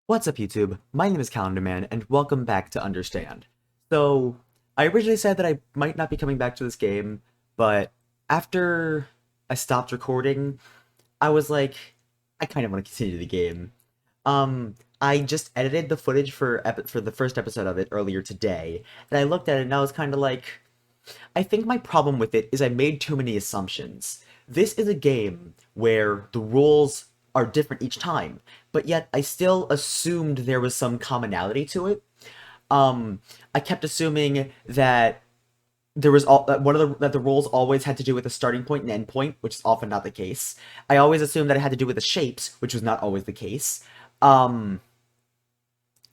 What's up, YouTube? My name is Calendar Man, and welcome back to Understand. So, I originally said that I might not be coming back to this game, but after I stopped recording, I was like, I kind of want to continue the game. I just edited the footage for the first episode of it earlier today, and I looked at it and I was kind of like, I think my problem with it is I made too many assumptions. This is a game where the rules are different each time, but yet I still assumed there was some commonality to it. Um, I kept assuming that there was all that that the rules always had to do with a starting point and end point, which is often not the case. I always assumed that it had to do with the shapes, which was not always the case. Um,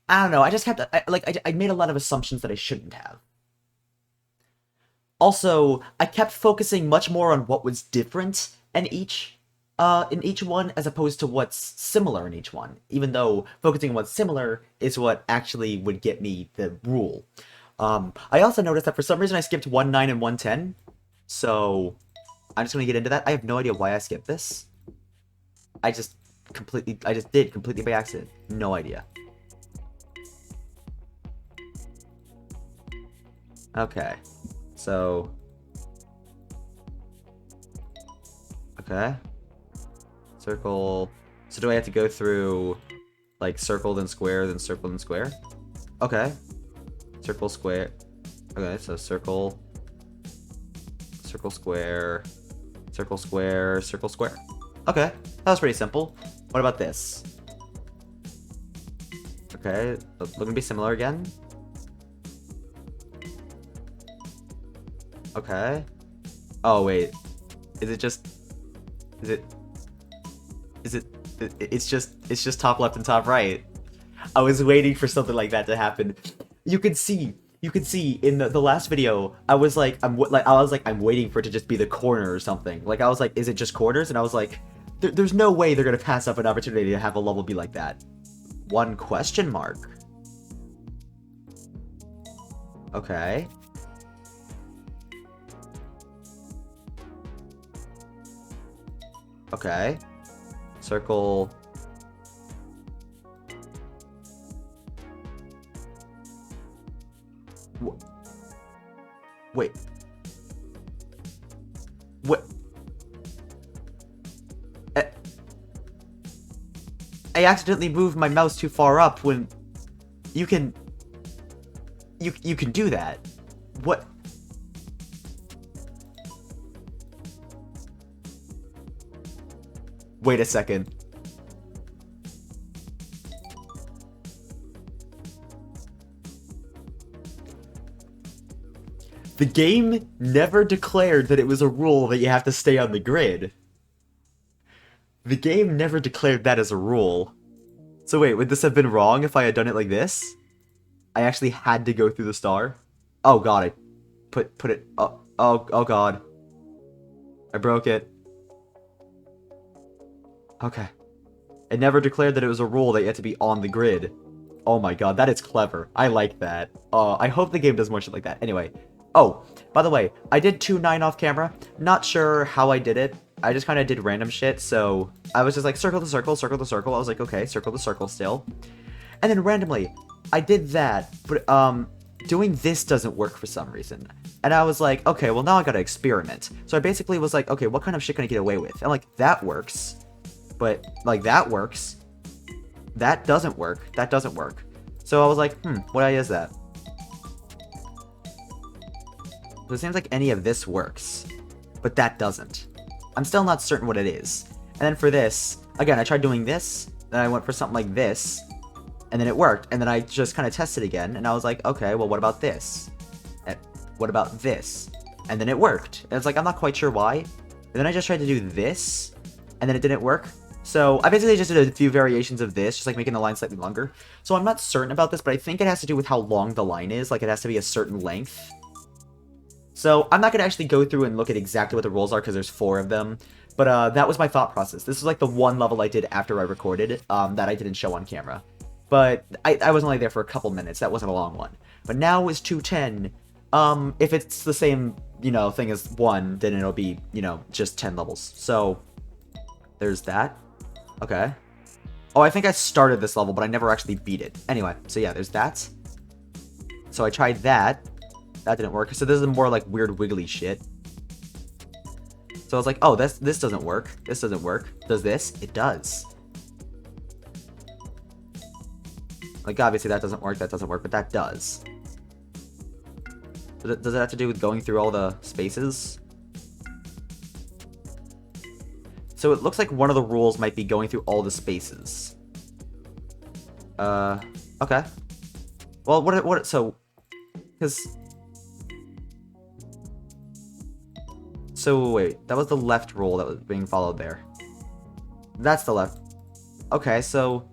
I don't know. I just kept I made a lot of assumptions that I shouldn't have. Also, I kept focusing much more on what was different in each one as opposed to what's similar in each one, even though focusing on what's similar is what actually would get me the rule. I also noticed that for some reason I skipped 1-9 and 1-10, so I'm just gonna get into that. I have no idea why I skipped this. I just did completely by accident. No idea. Okay. So, okay. Circle. So do I have to go through, like, circle, then square, then circle, then square? Okay. Circle, square. Okay, so circle, circle, square, circle, square, circle, square. Okay, that was pretty simple. What about this? Okay, looking to be similar again. Okay. Oh, wait. Is it just... Is it... Is it... It's just top left and top right. I was waiting for something like that to happen. You could see in the last video, I was like, I'm waiting for it to just be the corner or something. Like, I was like, is it just corners? And I was like, there's no way they're gonna pass up an opportunity to have a level be like that. One question mark. Okay. Okay. Circle. Wait. What? I accidentally moved my mouse too far up when you can you can do that. What? Wait a second. The game never declared that it was a rule that you have to stay on the grid. The game never declared that as a rule. So wait, would this have been wrong if I had done it like this? I actually had to go through the star? Oh god, I put it... Oh god. I broke it. Okay. It never declared that it was a rule that you had to be on the grid. Oh my god, that is clever. I like that. I hope the game does more shit like that. Anyway. Oh, by the way, I did 2-9 off camera. Not sure how I did it. I just kind of did random shit, so I was just like, circle the circle, circle the circle. I was like, okay, circle the circle still. And then randomly, I did that, but doing this doesn't work for some reason. And I was like, okay, well now I gotta experiment. So I basically was like, okay, what kind of shit can I get away with? And like, that works. But, like, that works. That doesn't work. That doesn't work. So I was like, what is that? So it seems like any of this works. But that doesn't. I'm still not certain what it is. And then for this, again, I tried doing this, then I went for something like this, and then it worked. And then I just kind of tested again, and I was like, okay, well, what about this? And what about this? And then it worked. And it's like, I'm not quite sure why. And then I just tried to do this, and then it didn't work. So I basically just did a few variations of this, just like making the line slightly longer. So I'm not certain about this, but I think it has to do with how long the line is. Like, it has to be a certain length. So I'm not going to actually go through and look at exactly what the rules are, because there's 4 of them. But that was my thought process. This was like the one level I did after I recorded that I didn't show on camera. But I was only there for a couple minutes. That wasn't a long one. But now is 210. If it's the same, thing as 1, then it'll be, just 10 levels. So there's that. Okay. Oh, I think I started this level, but I never actually beat it. Anyway, so yeah, there's that. So I tried that. That didn't work. So this is more like weird wiggly shit. So I was like, oh, this doesn't work. This doesn't work. Does this? It does. Like, obviously that doesn't work, but that does. Does it have to do with going through all the spaces? So it looks like one of the rules might be going through all the spaces. Okay. Well, so... So, wait, that was the left rule that was being followed there. That's the left. Okay, so...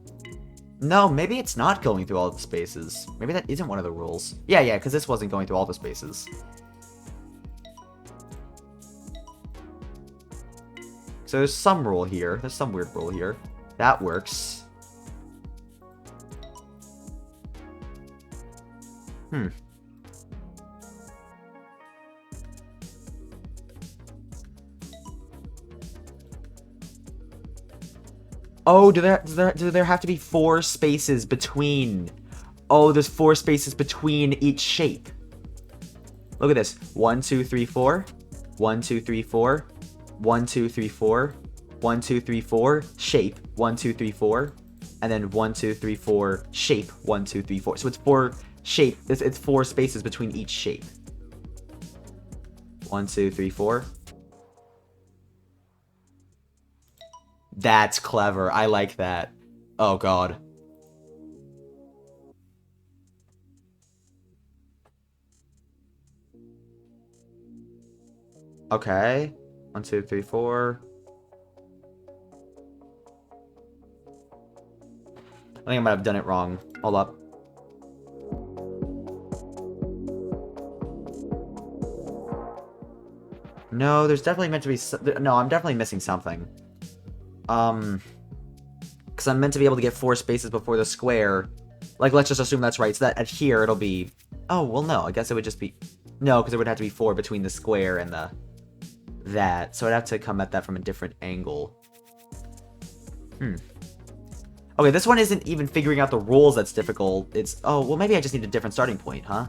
No, maybe it's not going through all the spaces. Maybe that isn't one of the rules. Yeah, because this wasn't going through all the spaces. So there's some rule here. There's some weird rule here. That works. Oh, do there have to be 4 spaces between? Oh, there's 4 spaces between each shape. Look at this. 1, 2, 3, 4. 1, 2, 3, 4. 1, 2, 3, 4. 1, 2, 3, 4. Shape. 1, 2, 3, 4. And then 1, 2, 3, 4. Shape. 1, 2, 3, 4. So it's 4 shape. It's 4 spaces between each shape. 1, 2, 3, 4. That's clever. I like that. Oh, God. Okay. 1, 2, 3, 4. I think I might have done it wrong. Hold up. No, there's definitely meant to be... No, I'm definitely missing something. Because I'm meant to be able to get 4 spaces before the square. Like, let's just assume that's right. So that at here, it'll be... Oh, well, no. I guess it would just be... No, because it would have to be 4 between the square and the... That. So I'd have to come at that from a different angle. Okay, this one isn't even figuring out the rules that's difficult. It's... Oh, well, maybe I just need a different starting point, huh?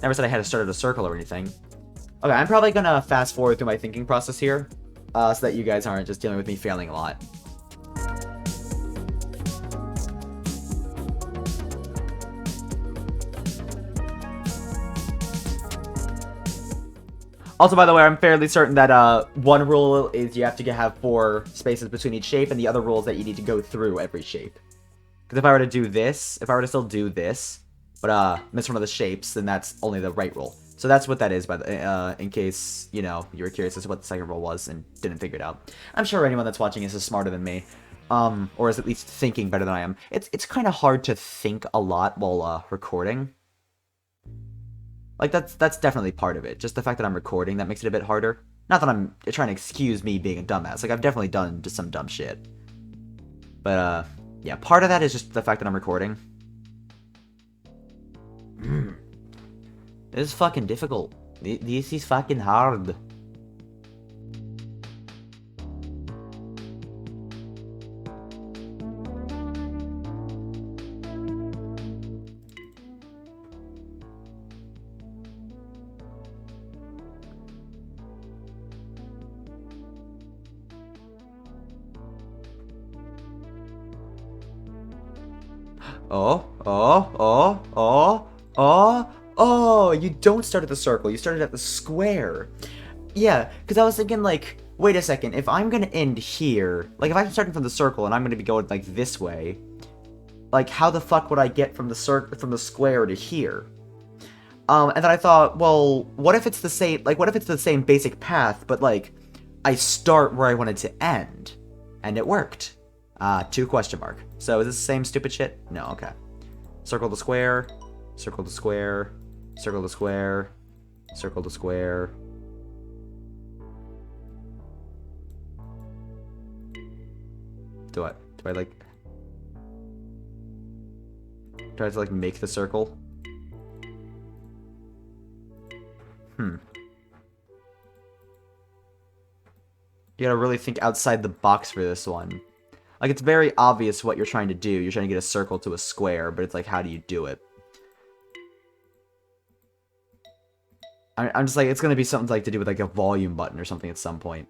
Never said I had to start at a circle or anything. Okay, I'm probably gonna fast forward through my thinking process here. So that you guys aren't just dealing with me failing a lot. Also, by the way, I'm fairly certain that one rule is you have to have 4 spaces between each shape, and the other rule is that you need to go through every shape. Because if I were to do this, if I were to still do this, but miss one of the shapes, then that's only the right rule. So that's what that is, by the in case, you know, you were curious as to what the second rule was and didn't figure it out. I'm sure anyone that's watching is smarter than me, or is at least thinking better than I am. It's kind of hard to think a lot while recording. Like, that's definitely part of it. Just the fact that I'm recording, that makes it a bit harder. Not that I'm trying to excuse me being a dumbass. Like, I've definitely done just some dumb shit. But, yeah, part of that is just the fact that I'm recording. This is fucking difficult. This is fucking hard. Oh, you don't start at the circle, you started at the square. Yeah, because I was thinking, like, wait a second, if I'm gonna end here, like, if I'm starting from the circle and I'm gonna be going, like, this way, like, how the fuck would I get from the square to here? And then I thought, well, what if it's the same basic path, but, like, I start where I wanted to end, and it worked. 2 question mark. So is this the same stupid shit? No, okay. Circle the square, circle the square, circle the square, circle the square. Do I like... Do I have to, like, make the circle? You gotta really think outside the box for this one. Like, it's very obvious what you're trying to do. You're trying to get a circle to a square, but it's like, how do you do it? I'm just like, it's gonna be something like to do with like a volume button or something at some point.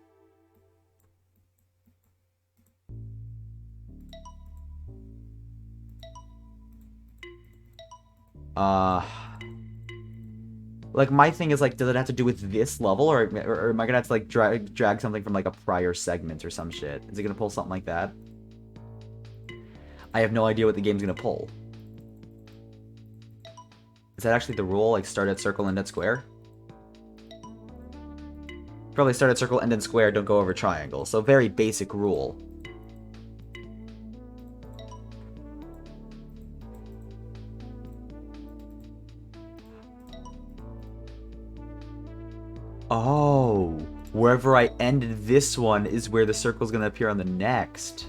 Like, my thing is, like, does it have to do with this level, or am I gonna have to, like, drag something from, like, a prior segment or some shit? Is it gonna pull something like that? I have no idea what the game's gonna pull. Is that actually the rule? Like, start at circle, end at square? Probably start at circle, end at square, don't go over triangle. So, very basic rule. Oh, wherever I ended this one is where the circle's gonna appear on the next.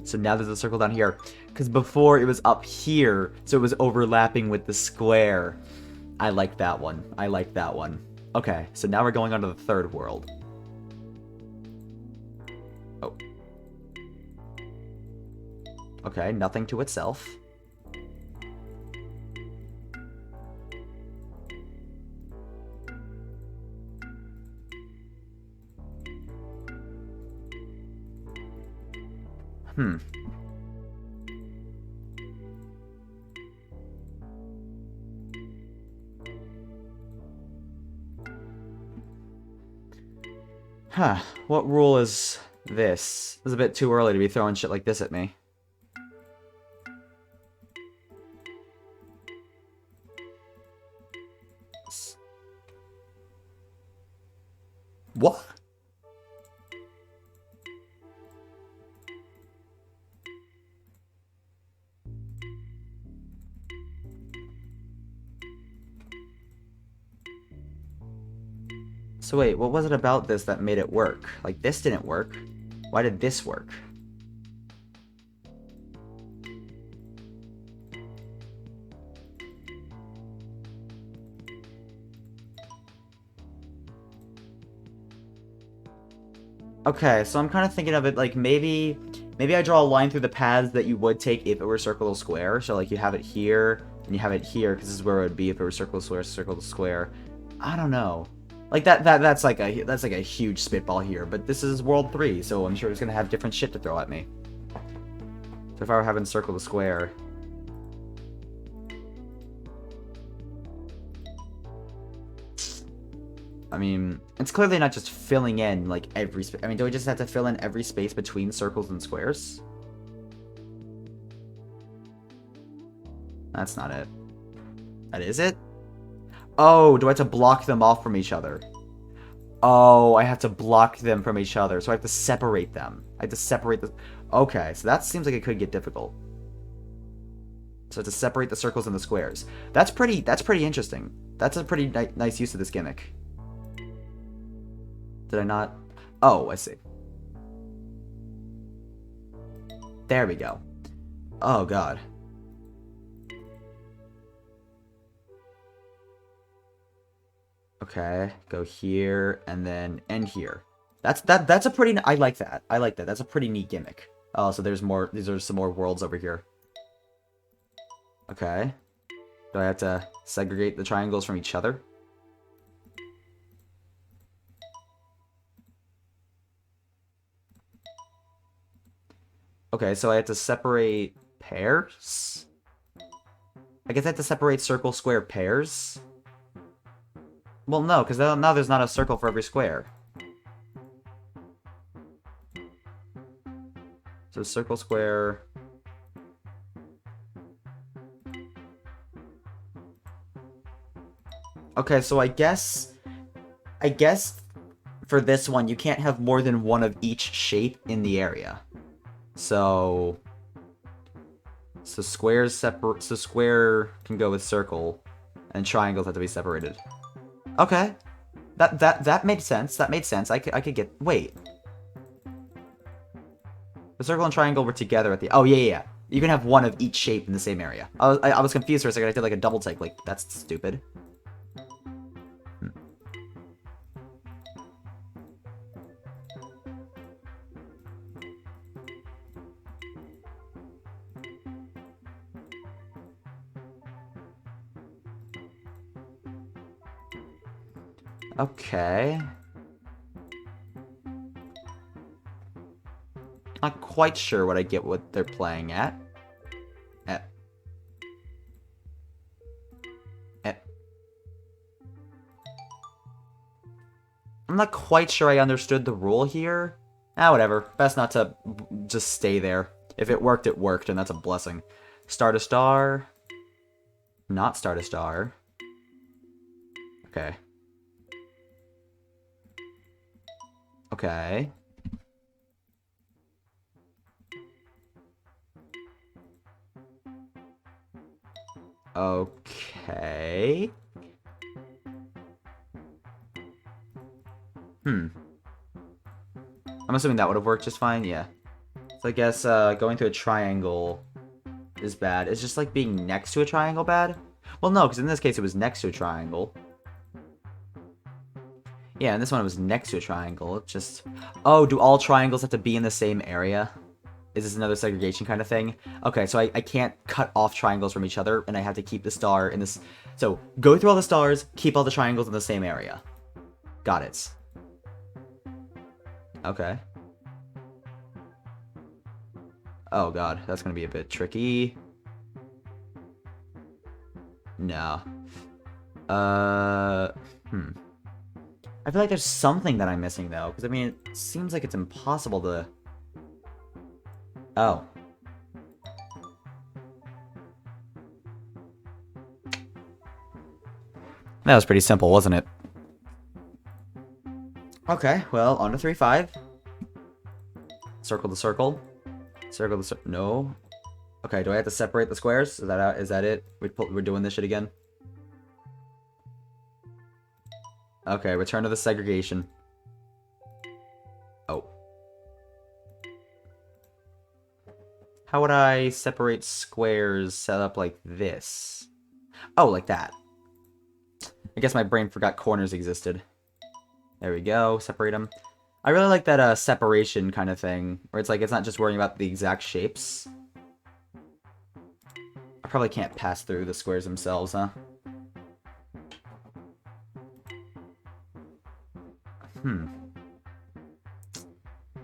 So now there's a circle down here. Because before it was up here, so it was overlapping with the square. I like that one. I like that one. Okay, so now we're going on to the third world. Oh. Okay, nothing to itself. Huh, what rule is this? It's a bit too early to be throwing shit like this at me. What? So wait, what was it about this that made it work? Like, this didn't work. Why did this work? Okay, so I'm kind of thinking of it like maybe I draw a line through the paths that you would take if it were circle or square. So like you have it here and you have it here because this is where it would be if it were circle to square. I don't know. Like that's like a huge spitball here, but this is World 3, so I'm sure it's gonna have different shit to throw at me. So if I were having circle to square. I mean, it's clearly not just filling in, like, every space. I mean, do we just have to fill in every space between circles and squares? That's not it. That is it? Oh, do I have to block them off from each other? Oh, I have to block them from each other, so I have to separate them. I have to separate the... Okay, so that seems like it could get difficult. So to separate the circles and the squares. That's pretty interesting. That's a pretty nice use of this gimmick. Did I not? Oh, I see. There we go. Oh, God. Okay, go here, and then end here. That's a pretty... I like that. I like that. That's a pretty neat gimmick. Oh, so there's more... These are some more worlds over here. Okay. Do I have to segregate the triangles from each other? Okay, so I have to separate pairs? I guess I have to separate circle, square pairs? Well, no, because now there's not a circle for every square. So circle, square... Okay, so I guess for this one, you can't have more than one of each shape in the area. So squares separate. So square can go with circle, and triangles have to be separated. Okay, that made sense. That made sense. I could get. Wait, the circle and triangle were together at the. Oh yeah. You can have one of each shape in the same area. I was confused for a second. I did like a double take. Like, that's stupid. Okay. Not quite sure what I get what they're playing at. Eh. Eh. I'm not quite sure I understood the rule here. Ah, whatever. Best not to just stay there. If it worked, and that's a blessing. Start a star. Not start a star. Okay. Okay. Okay. I'm assuming that would have worked just fine, yeah. So I guess going through a triangle is bad. Is just like being next to a triangle bad? Well, no, because in this case it was next to a triangle. Yeah, and this one it was next to a triangle. It just... Oh, do all triangles have to be in the same area? Is this another segregation kind of thing? Okay, so I can't cut off triangles from each other, and I have to keep the star in this... So, go through all the stars, keep all the triangles in the same area. Got it. Okay. Oh god, that's gonna be a bit tricky. No. I feel like there's something that I'm missing, though. Because, I mean, it seems like it's impossible to... Oh. That was pretty simple, wasn't it? Okay, well, on to 3-5. Circle the circle. Circle the circle. No. Okay, do I have to separate the squares? Is that it? We're doing this shit again? Okay, return to the segregation. Oh. How would I separate squares set up like this? Oh, like that. I guess my brain forgot corners existed. There we go, separate them. I really like that separation kind of thing, where it's like it's not just worrying about the exact shapes. I probably can't pass through the squares themselves, huh?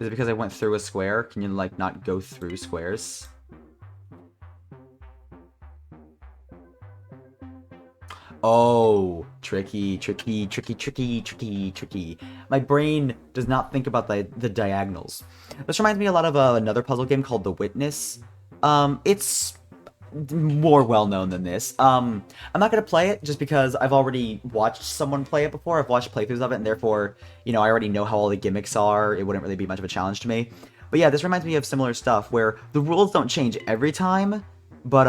Is it because I went through a square? Can you, like, not go through squares? Oh, tricky, tricky, tricky, tricky, tricky, tricky. My brain does not think about the diagonals. This reminds me a lot of another puzzle game called The Witness. It's more well-known than this. I'm not gonna play it just because I've already watched someone play it before. I've watched playthroughs of it, and therefore, you know, I already know how all the gimmicks are. It wouldn't really be much of a challenge to me. But yeah, this reminds me of similar stuff where the rules don't change every time, but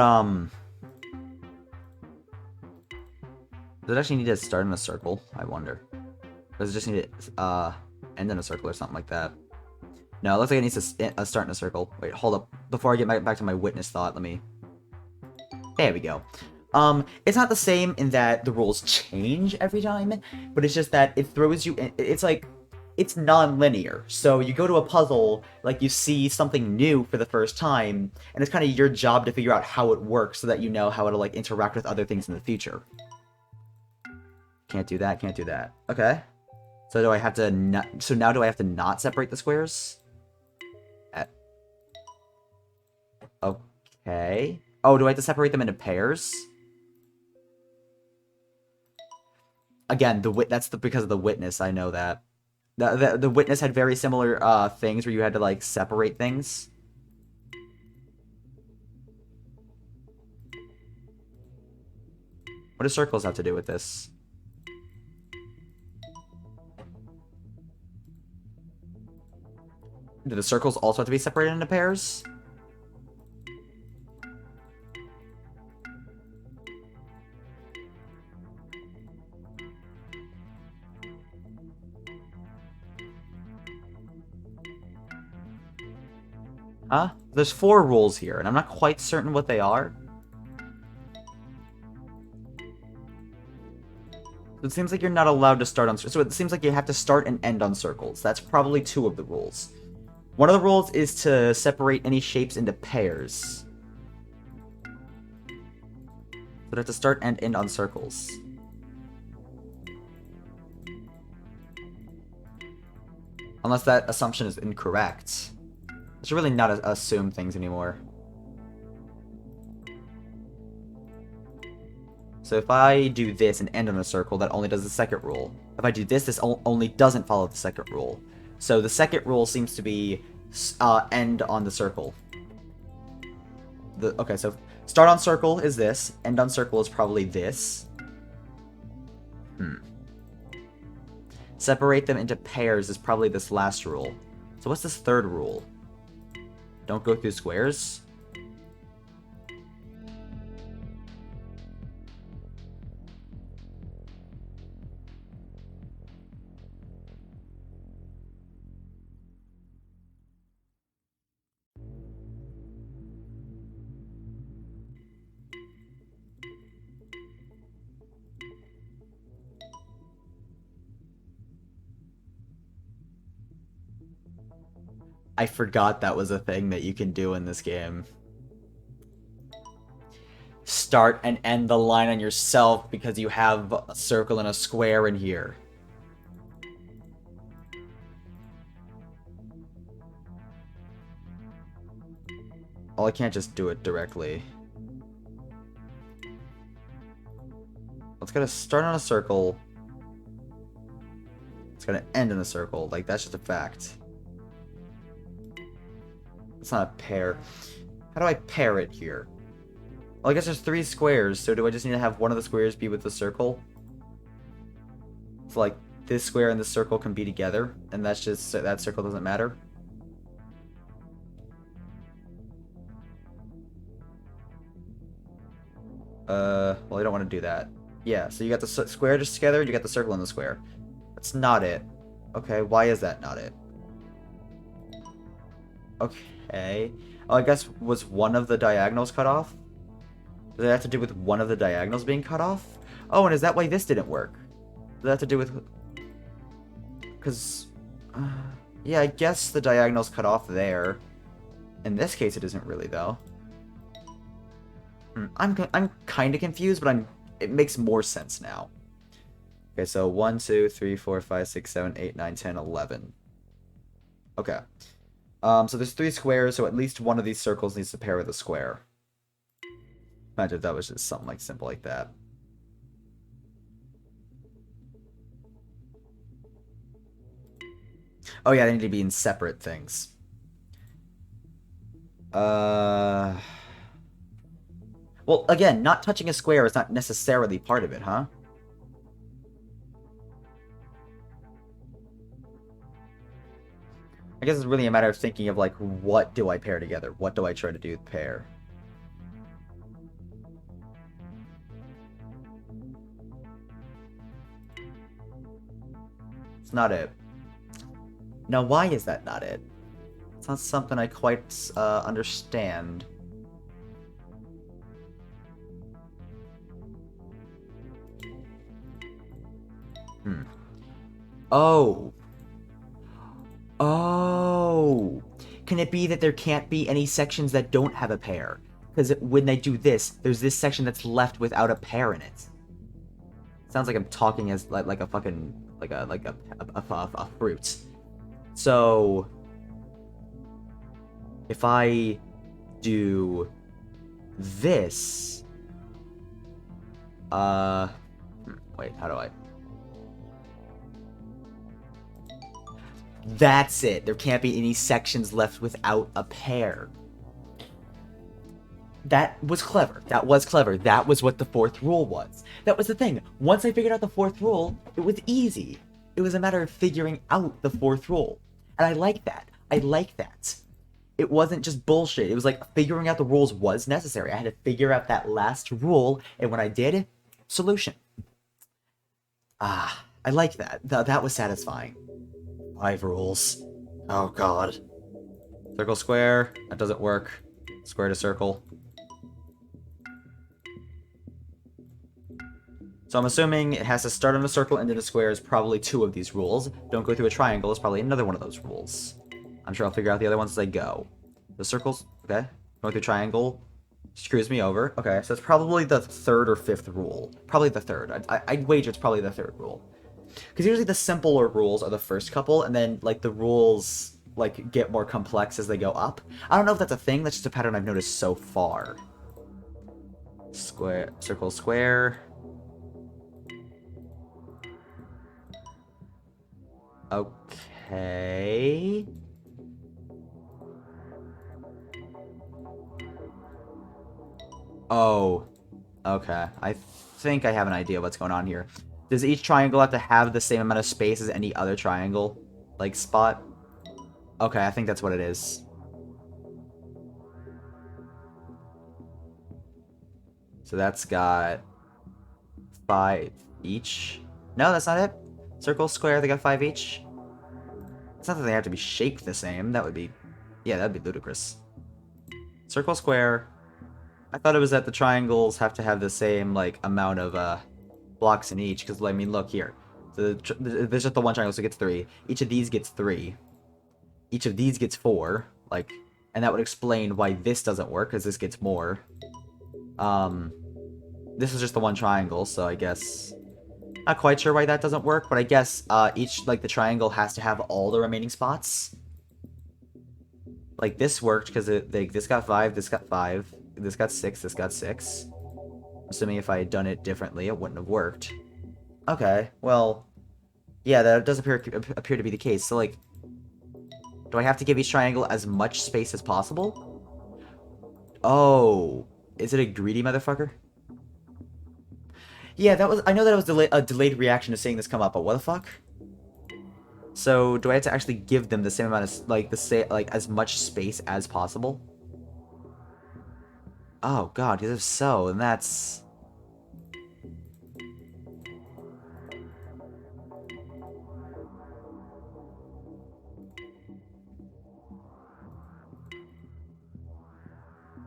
does it actually need to start in a circle? I wonder. Or does it just need to end in a circle or something like that? No, it looks like it needs to start in a circle. Wait, hold up. Before I get back to my witness thought, let me... There we go. It's not the same in that the rules change every time, but it's just that it throws you in... It's like... It's non-linear. So you go to a puzzle, like you see something new for the first time, and it's kind of your job to figure out how it works so that you know how it'll, like, interact with other things in the future. Can't do that, can't do that. Okay. So do I have to not... So now do I have to not separate the squares? Okay. Oh, do I have to separate them into pairs? Again, that's because of the witness, I know that. The witness had very similar things where you had to, like, separate things. What do circles have to do with this? Do the circles also have to be separated into pairs? Huh? There's 4 rules here, and I'm not quite certain what they are. It seems like you're not allowed to start on... So it seems like you have to start and end on circles. That's probably 2 of the rules. One of the rules is to separate any shapes into pairs. But I have to start and end on circles. Unless that assumption is incorrect. I should really not assume things anymore. So if I do this and end on a circle, that only does the second rule. If I do this, this only doesn't follow the second rule. So the second rule seems to be end on the circle. Okay, so start on circle is this. End on circle is probably this. Separate them into pairs is probably this last rule. So what's this third rule? Don't go through squares? I forgot that was a thing that you can do in this game. Start and end the line on yourself because you have a circle and a square in here. Oh, I can't just do it directly. It's gonna start on a circle. It's gonna end in a circle. Like, that's just a fact. It's not a pair. How do I pair it here? Well, I guess there's 3 squares, so do I just need to have one of the squares be with the circle? So, like, this square and this circle can be together, and that's just, that circle doesn't matter? Well, I don't want to do that. Yeah, so you got the square just together, you got the circle and the square. That's not it. Okay, why is that not it? Okay. Oh, I guess was one of the diagonals cut off? Does it have to do with one of the diagonals being cut off? Oh, and is that why this didn't work? Does that have to do with... Because... yeah, I guess the diagonal's cut off there. In this case, it isn't really, though. I'm kind of confused, but it makes more sense now. Okay, so 1, 2, 3, 4, 5, 6, 7, 8, 9, 10, 11. Okay. So there's 3 squares, so at least one of these circles needs to pair with a square. Imagine if that was just something like simple like that. Oh yeah, they need to be in separate things. Well, again, not touching a square is not necessarily part of it, huh? I guess it's really a matter of thinking of, like, what do I pair together? What do I try to do with pair? It's not it. Now, why is that not it? It's not something I quite understand. Oh. Oh. Can it be that there can't be any sections that don't have a pair? Because when they do this, there's this section that's left without a pair in it. Sounds like I'm talking as like a fucking like a fruit. So if I do this, wait, how do I? That's it. There can't be any sections left without a pair. That was clever. That was clever. That was what the 4th rule was. That was the thing. Once I figured out the 4th rule, it was easy. It was a matter of figuring out the 4th rule. And I like that. I like that. It wasn't just bullshit. It was like figuring out the rules was necessary. I had to figure out that last rule, and when I did, solution. Ah, I like that. That was satisfying. 5 rules. Oh god. Circle, square. That doesn't work. Square to circle. So I'm assuming it has to start on a circle, end in a square is probably 2 of these rules. Don't go through a triangle is probably another one of those rules. I'm sure I'll figure out the other ones as I go. The circles, okay. Going through triangle screws me over. Okay, so it's probably the 3rd or 5th rule. Probably the 3rd. I'd wager it's probably the 3rd rule. Because usually the simpler rules are the first couple, and then, like, the rules, like, get more complex as they go up. I don't know if that's a thing, that's just a pattern I've noticed so far. Square, circle, square. Okay. Oh. Okay. I think I have an idea what's going on here. Does each triangle have to have the same amount of space as any other triangle? Like, spot? Okay, I think that's what it is. So that's got 5 each. No, that's not it. Circle, square, they got 5 each. It's not that they have to be shaped the same. That would be... Yeah, that'd be ludicrous. Circle, square. I thought it was that the triangles have to have the same, like, amount of, blocks in each. Because, I mean, look here. So there's just the one triangle, so it gets 3. Each of these gets 3. Each of these gets 4. Like, and that would explain why this doesn't work, because this gets more. This is just the one triangle, so I guess... Not quite sure why that doesn't work, but I guess each, like, the triangle has to have all the remaining spots. Like, this worked because this got 5, this got 5, this got 6, this got 6. Assuming if I had done it differently, it wouldn't have worked. Okay, well, yeah, that does appear to be the case. So, like, do I have to give each triangle as much space as possible? Oh, is it a greedy motherfucker? Yeah, that was. I know that it was a delayed reaction to seeing this come up, but what the fuck? So, do I have to actually give them the same amount of, like, as much space as possible? Oh god, because if so, then that's...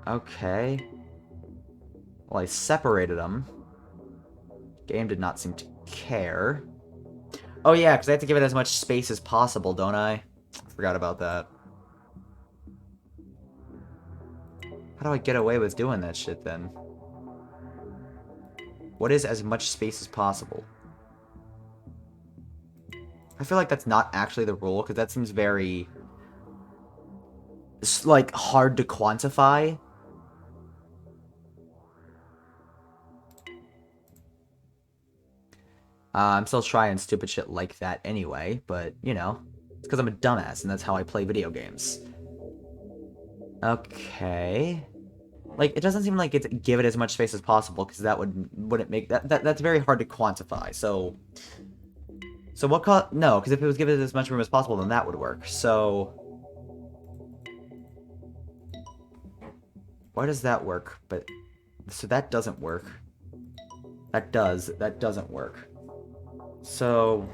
Okay. Well, I separated them. Game did not seem to care. Oh yeah, because I have to give it as much space as possible, don't I? Forgot about that. How do I get away with doing that shit, then? What is as much space as possible? I feel like that's not actually the rule, because that seems very... like, hard to quantify. I'm still trying stupid shit like that anyway, but, you know, it's because I'm a dumbass, and that's how I play video games. Okay. Like, it doesn't seem like it's give it as much space as possible, because that wouldn't make... That's very hard to quantify, so... So what no, because if it was given as much room as possible, then that would work, so... Why does that work? But... So that doesn't work. That doesn't work. So,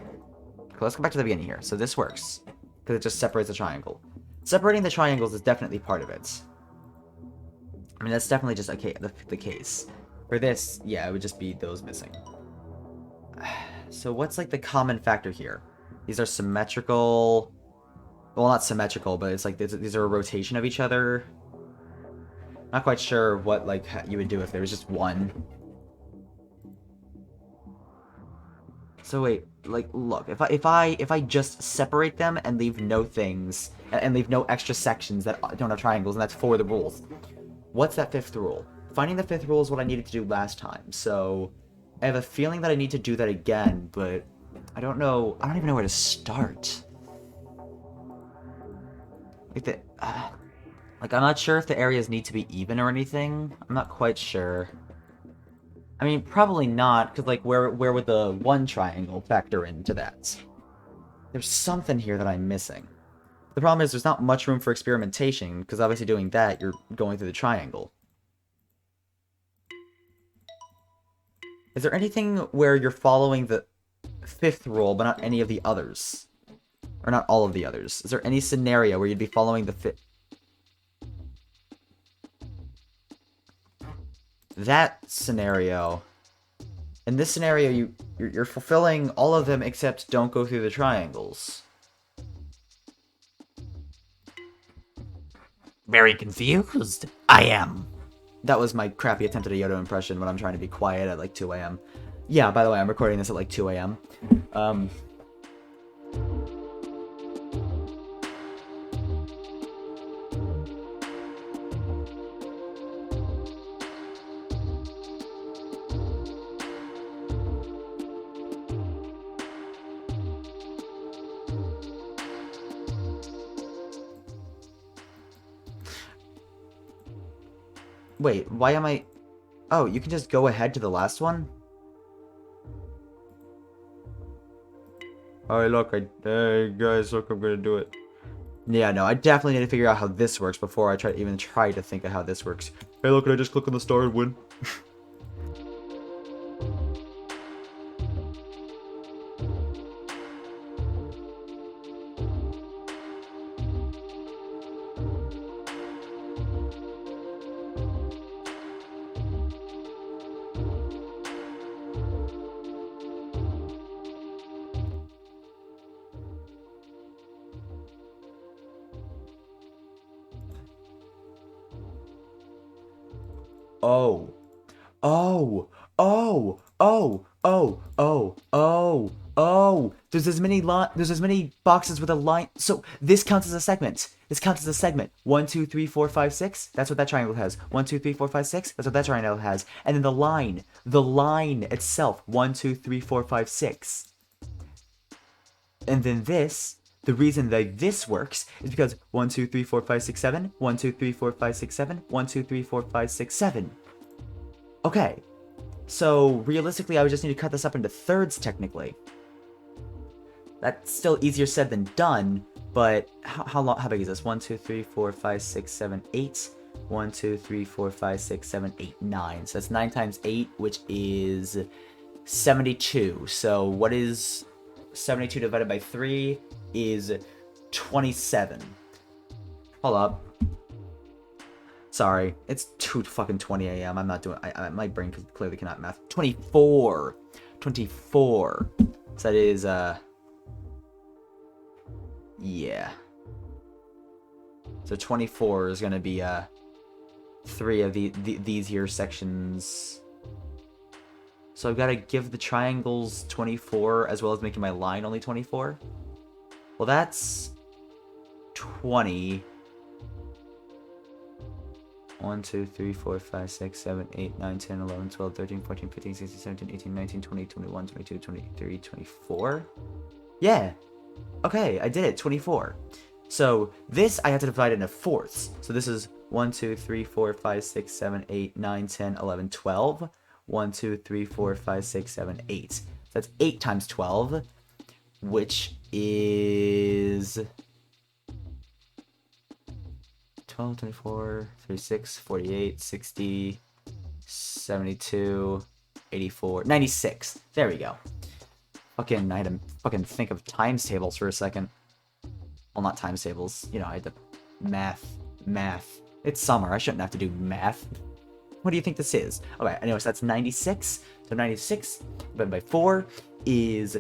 let's go back to the beginning here. So this works, because it just separates the triangle. Separating the triangles is definitely part of it. I mean, that's definitely just the case. For this, yeah, it would just be those missing. So what's, like, the common factor here? These are symmetrical... Well, not symmetrical, but it's like these are a rotation of each other. Not quite sure what, like, you would do if there was just one. So wait, like, look, if I just separate them and leave no things, and leave no extra sections that don't have triangles, and that's for the rules, what's that 5th rule? Finding the 5th rule is what I needed to do last time, so I have a feeling that I need to do that again, but I don't know, I don't even know where to start. Like, like, I'm not sure if the areas need to be even or anything. I'm not quite sure. I mean, probably not, because, like, where would the one triangle factor into that? There's something here that I'm missing. The problem is there's not much room for experimentation, because obviously doing that, you're going through the triangle. Is there anything where you're following the 5th rule, but not any of the others? Or not all of the others? Is there any scenario where you'd be following the 5th? That scenario... In this scenario, you're fulfilling all of them except don't go through the triangles. Very confused. I am. That was my crappy attempt at a Yoda impression when I'm trying to be quiet at like 2 a.m. Yeah, by the way, I'm recording this at like 2 a.m. Um, Wait, why am I... Oh, you can just go ahead to the last one? Oh, look, hey guys, look, I'm gonna do it. Yeah, no, I definitely need to figure out how this works before I even try to think of how this works. Hey, look, can I just click on the star and win? Oh. Oh. Oh. Oh. Oh. Oh. Oh. Oh. There's as many boxes with a line. So this counts as a segment. This counts as a segment. 1, 2, 3, 4, 5, 6. That's what that triangle has. 1, 2, 3, 4, 5, 6. That's what that triangle has. And then the line. The line itself. 1, 2, 3, 4, 5, 6. And then this, the reason that this works is because 1, 2, 3, 4, 5, 6, 7. 1, 2, 3, 4, 5, 6, 7. 1, 2, 3, 4, 5, 6, 7. Okay. So realistically, I would just need to cut this up into thirds technically. That's still easier said than done, but how big is this? 1, 2, 3, 4, 5, 6, 7, 8. 1, 2, 3, 4, 5, 6, 7, 8, 9. So that's 9 times 8, which is 72. So what is 72 divided by 3 is 27. Hold up. Sorry, it's 2:20 a.m. I'm not doing. My brain clearly cannot math. 24. 24. So that is yeah. So 24 is gonna be 3 of these here sections. So I've got to give the triangles 24 as well as making my line only 24. Well, that's 20. 1, 2, 3, 4, 5, 6, 7, 8, 9, 10, 11, 12, 13, 14, 15, 16, 17, 18, 19, 20, 21, 22, 23, 24. Yeah. Okay, I did it. 24. So this I have to divide into fourths. So this is 1, 2, 3, 4, 5, 6, 7, 8, 9, 10, 11, 12. 1, 2, 3, 4, 5, 6, 7, 8. So that's 8 times 12, which is 12, 24, 36, 48, 60, 72, 84, 96. There we go. I had to fucking think of times tables for a second. Well, not times tables. You know, I had to math. It's summer. I shouldn't have to do math. What do you think this is? Okay, anyways, that's 96. So 96 divided by 4 is,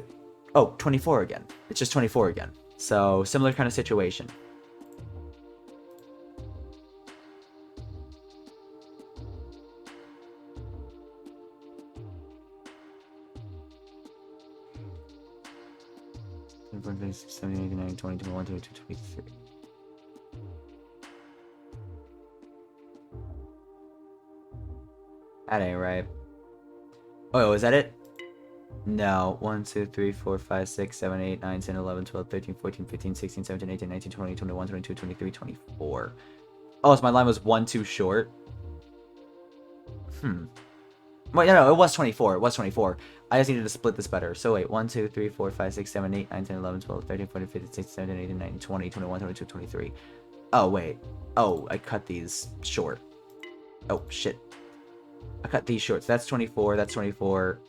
24 again. It's just 24 again. So similar kind of situation. That ain't right. Oh, is that it? No. 1, 2, 3, 4, 5, 6, 7, 8, 9, 10, 11, 12, 13, 14, 15, 16, 17, 18, 19, 20, 21, 22, 23, 24. Oh, so my line was 1 too short. Wait, no, it was 24. It was 24. I just needed to split this better. So wait, 1, 2, 3, 4, 5, 6, 7, 8, 9, 10, 11, 12, 13, 14, 15, 16, 17, 18, 19, 20, 21, 22, 23. Oh, wait. Oh, I cut these short. Oh, shit. I cut these short. So that's 24. That's 24.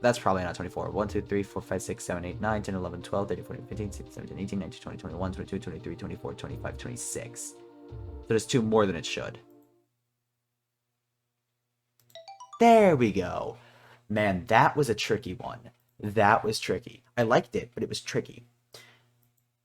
That's probably not 24. 1, 2, 3, 4, 5, 6, 7, 8, 9, 10, 11, 12, 13, 14, 15, 16, 17, 18, 19, 20, 21, 22, 23, 24, 25, 26. So there's 2 more than it should. There we go. Man, that was a tricky one. That was tricky. I liked it, but it was tricky.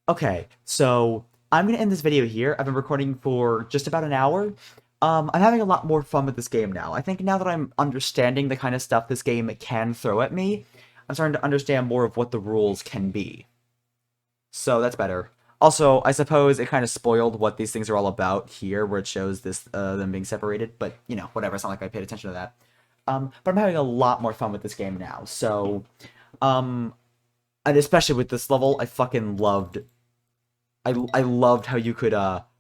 Okay, so I'm going to end this video here. I've been recording for just about an hour. I'm having a lot more fun with this game now. I think now that I'm understanding the kind of stuff this game can throw at me, I'm starting to understand more of what the rules can be. So that's better. Also, I suppose it kind of spoiled what these things are all about here, where it shows this them being separated. But you know, whatever. It's not like I paid attention to that. But I'm having a lot more fun with this game now. So, um, and especially with this level, I fucking loved. I loved how you could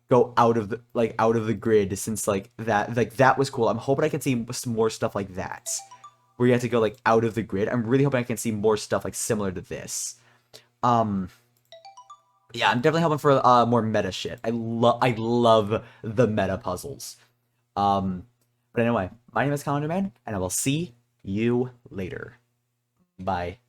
go out of the grid, since that was cool. I'm hoping I can see some more stuff like that, where you have to go like out of the grid. I'm really hoping I can see more stuff like similar to this. Um, yeah, I'm definitely hoping for more meta shit. I love the meta puzzles. Um, but anyway, my name is Calendar Man, and I will see you later. Bye.